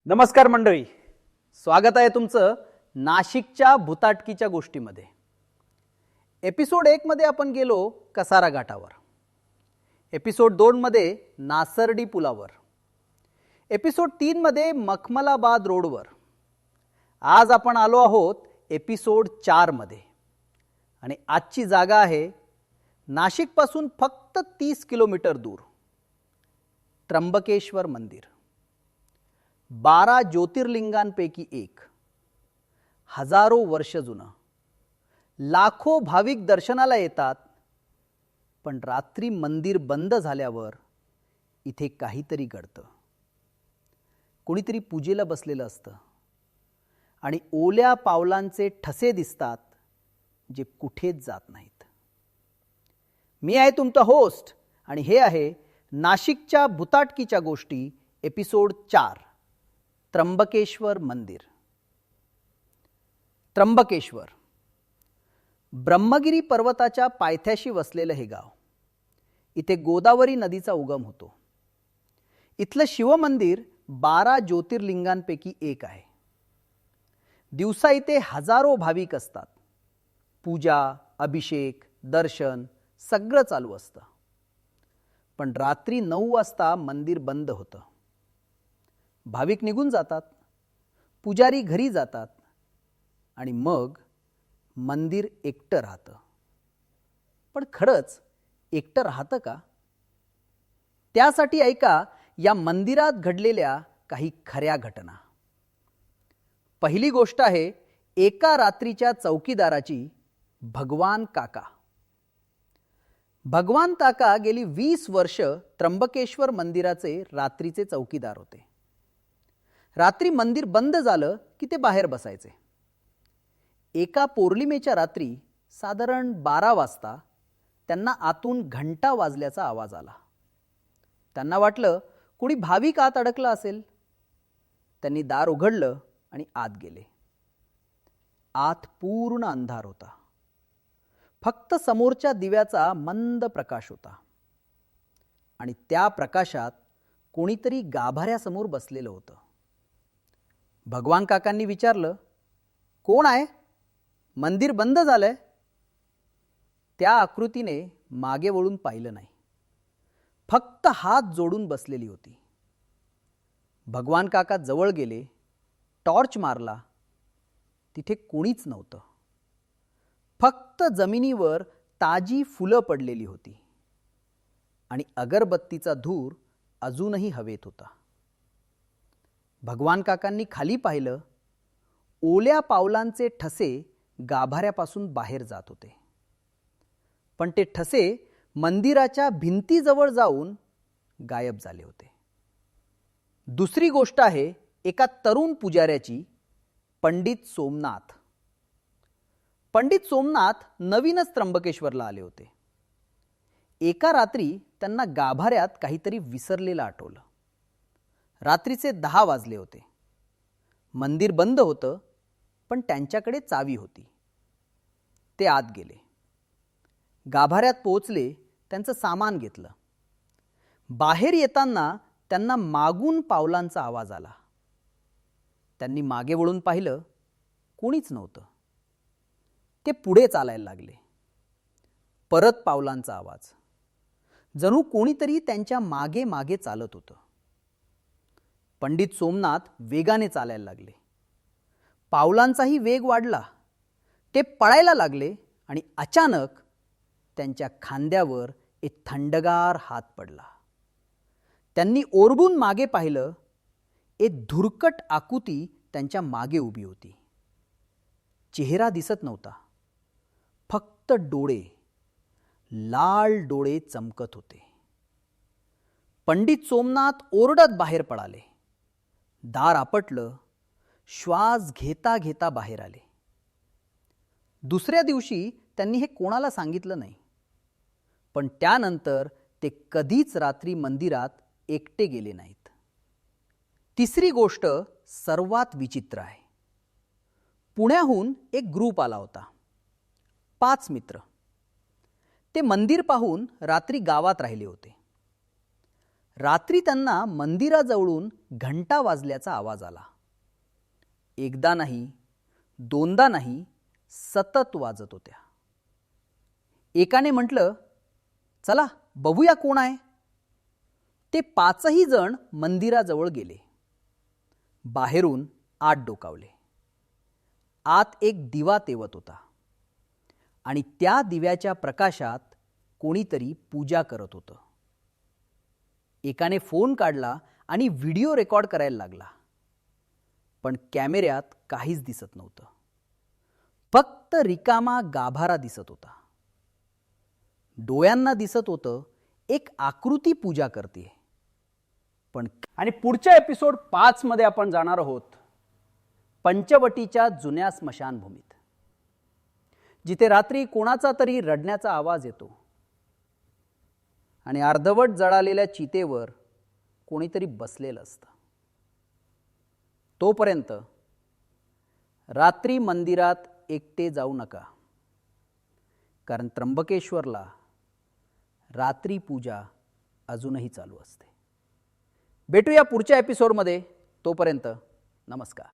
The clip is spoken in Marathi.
नमस्कार मंडळी, स्वागत आहे तुमचं नाशिकच्या भुताटकीच्या गोष्टीमध्ये. एपिसोड 1 मध्ये आपण गेलो कसारा घाटावर, एपिसोड 2 मध्ये नासर्डी पुलावर, एपिसोड 3 मध्ये मखमलाबाद रोडवर. आज आपण आलो आहोत एपिसोड 4 मध्ये आणि आजची जागा आहे नाशिकपासून फक्त 30 किलोमीटर दूर त्र्यंबकेश्वर मंदिर. 12 ज्योतिर्लिंगांपैकी एक, हजारो वर्ष जुनं. लाखो भाविक दर्शनाला येतात, पण रात्री मंदिर बंद झाल्यावर इथे काहीतरी घडतं. कोणीतरी पूजेला बसलेलं असतं आणि ओल्या पावलांचे ठसे दिसतात जे कुठेच जात नाहीत. मी आहे तुमचा होस्ट आणि हे आहे नाशिकच्या भुताटकीच्या गोष्टी एपिसोड 4, त्र्यंबकेश्वर मंदिर. त्र्यंबकेश्वर ब्रह्मगिरी पर्वताच्या पायथ्याशी वसलेलं हे गाव. इथे गोदावरी नदीचा उगम होतो. इथलं शिवमंदिर 12 ज्योतिर्लिंगांपैकी एक आहे. दिवसा इथे हजारो भाविक असतात. पूजा, अभिषेक, दर्शन सगळं चालू असतं. पण रात्री 9 वाजता मंदिर बंद होतं. भाविक निघून जातात, पुजारी घरी जातात आणि मग मंदिर एकटं राहतं. पण खरंच एकटं राहतं का? त्यासाठी ऐका या मंदिरात घडलेल्या काही खऱ्या घटना. पहिली गोष्ट आहे एका रात्रीच्या चौकीदाराची. भगवान काका. भगवान काका गेली 20 वर्ष त्र्यंबकेश्वर मंदिराचे रात्रीचे चौकीदार होते. रात्री मंदिर बंद झालं की ते बाहेर बसायचे. एका पौर्णिमेच्या रात्री साधारण 12 वाजता त्यांना आतून घंटा वाजल्याचा आवाज आला. त्यांना वाटलं कोणी भाविक आत अडकला असेल. त्यांनी दार उघडलं आणि आत गेले. आत पूर्ण अंधार होता. फक्त समोरच्या दिव्याचा मंद प्रकाश होता आणि त्या प्रकाशात कोणीतरी गाभाऱ्यासमोर बसलेलं होतं. भगवान काकांनी विचारलं, कोण आहे? मंदिर बंद झालंय. त्या आकृतीने मागे वळून पाहिलं नाही, फक्त हात जोडून बसलेली होती. भगवान काका जवळ गेले, टॉर्च मारला. तिथे कोणीच नव्हतं. फक्त जमिनीवर ताजी फुलं पडलेली होती आणि अगरबत्तीचा धूर अजूनही हवेत होता. भगवान काकांनी खाली पाहिलं. ओल्या पावलांचे ठसे गाभाऱ्यापासून बाहेर जात होते, पण ते ठसे मंदिराच्या भिंतीजवळ जाऊन गायब झाले होते. दुसरी गोष्ट आहे एका तरुण पुजाऱ्याची. पंडित सोमनाथ. पंडित सोमनाथ नवीनच त्र्यंबकेश्वरला आले होते. एका रात्री त्यांना गाभाऱ्यात काहीतरी विसरलेलं आठवलं. रात्रीचे 10 वाजले होते. मंदिर बंद होतं, पण त्यांच्याकडे चावी होती. ते आत गेले. गाभाऱ्यात पोहोचले. त्यांचं सामान घेतलं. बाहेर येताना त्यांना मागून पावलांचा आवाज आला. त्यांनी मागे वळून पाहिलं. कोणीच नव्हतं. ते पुढे चालायला लागले. परत पावलांचा आवाज. जणू कोणीतरी त्यांच्या मागे मागे चालत होतं. पंडित सोमनाथ वेगाने चालायला लागले. पावलांचाही वेग वाढला. ते पळायला लागले आणि अचानक त्यांच्या खांद्यावर एक थंडगार हात पडला. त्यांनी ओरडून मागे पाहिलं. एक धुरकट आकृती त्यांच्या मागे उभी होती. चेहरा दिसत नव्हता, फक्त डोळे, लाल डोळे चमकत होते. पंडित सोमनाथ ओरडत बाहेर पळाले. दार आपटलं. श्वास घेता घेता बाहेर आले. दुसऱ्या दिवशी त्यांनी हे कोणाला सांगितलं नाही, पण त्यानंतर ते कधीच रात्री मंदिरात एकटे गेले नाहीत. तिसरी गोष्ट सर्वात विचित्र आहे. पुण्याहून एक ग्रुप आला होता. 5 मित्र. ते मंदिर पाहून रात्री गावात राहिले होते. रात्री त्यांना मंदिराजवळून घंटा वाजल्याचा आवाज आला. एकदा नाही, दोनदा नाही, सतत वाजत होत्या. एकाने म्हटलं, चला बघूया कोण आहे. ते 5ही जण मंदिराजवळ गेले. बाहेरून आत डोकावले. आत एक दिवा तेवत होता आणि त्या दिव्याच्या प्रकाशात कोणीतरी पूजा करत होतं. एकाने फोन काढला आणि व्हिडिओ रेकॉर्ड करायला लागला. पण कॅमेऱ्यात काहीच दिसत नव्हतं. फक्त रिकामा गाभारा दिसत होता. डोळ्यांना दिसत होतं एक आकृती पूजा करते. पण आणि पुढच्या एपिसोड 5 मध्ये आपण जाणार आहोत पंचवटीच्या जुन्या स्मशानभूमीत, जिथे रात्री कोणाचा तरी रडण्याचा आवाज येतो आणि अर्धवट जळालेल्या चितेवर कोणीतरी बसलेलं असतं. तोपर्यंत रात्री मंदिरात एकटे जाऊ नका, कारण त्र्यंबकेश्वरला रात्री पूजा अजूनही चालू असते. भेटूया पुढच्या एपिसोडमध्ये. तोपर्यंत नमस्कार.